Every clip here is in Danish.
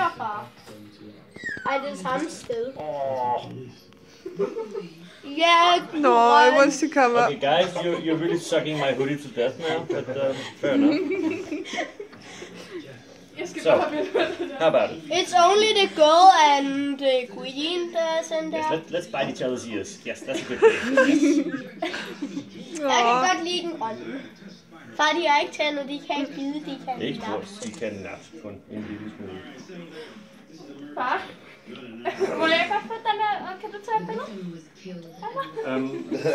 her, far. Ej, det er samme sted. Yeah, No, it wants to come up. Okay, guys, you're really sucking my hoodie to death now, but fair enough. So, how about it? It's only the girl and the queen that's in there. Yes, let's bite each other's ears. Yes, that's a good thing. Yes. Jeg kan godt lide den grønne. Far, de har ikke tænder, de kan ikke bide, de kan Ikke nappe. stort, de kan nappe kun en lille smule. Far? Må jeg godt få den her, og kan du tage et billede?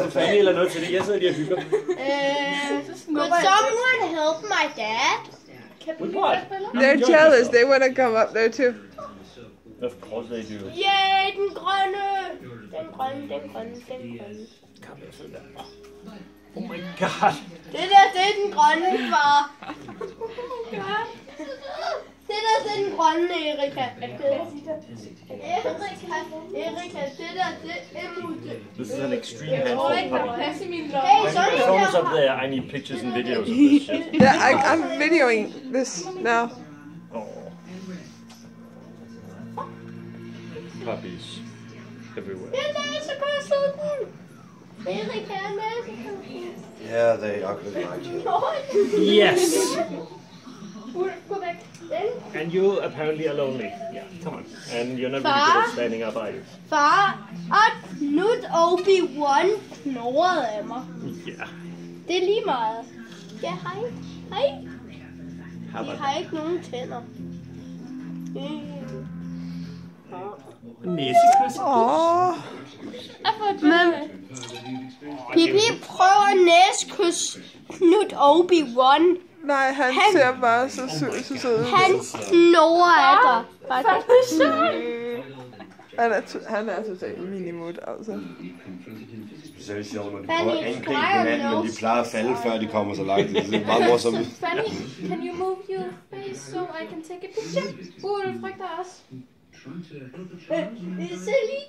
For fanden eller noget til det, jeg sidder lige og hygger. Could someone help my dad? With what? They're jealous. They want to come up there too. Of course they do. Yay, den grønne! Den grønne. Kom her, sidde der. Oh my god. Det er den grønne, far. Det er den grønne, Erika. Erika, det er Mutte. This is an extreme handful puppy. Hey, My phone's up there. I need pictures and videos of this shit. Yeah, I'm videoing this now. Oh. Puppies everywhere. Det er næsekysset. Erika er næsekysset. Yeah, they ugly like you. Yes. Gå væk. And you apparently are lonely. Yeah, come on. And you're not really good at standing up, are you? Far, og Knut Obi-Wan knurrede af mig. Yeah. Det er lige meget. Ja, hej. Hej. How De about har ikke nogen tænder. næsekys? Åh. Men Pippi prøver næskys Knut Obi-Wan. Nej, han ser bare så sød ud. Han knurrer af dig. Han er totalt minimut, altså. Så er det sjovt, når de prøver at angribe hinanden, men de plejer at falde, før de kommer så langt. Det er meget morsomt. Fanny, can you move your face so I can take a picture? Det frygter os. Se lige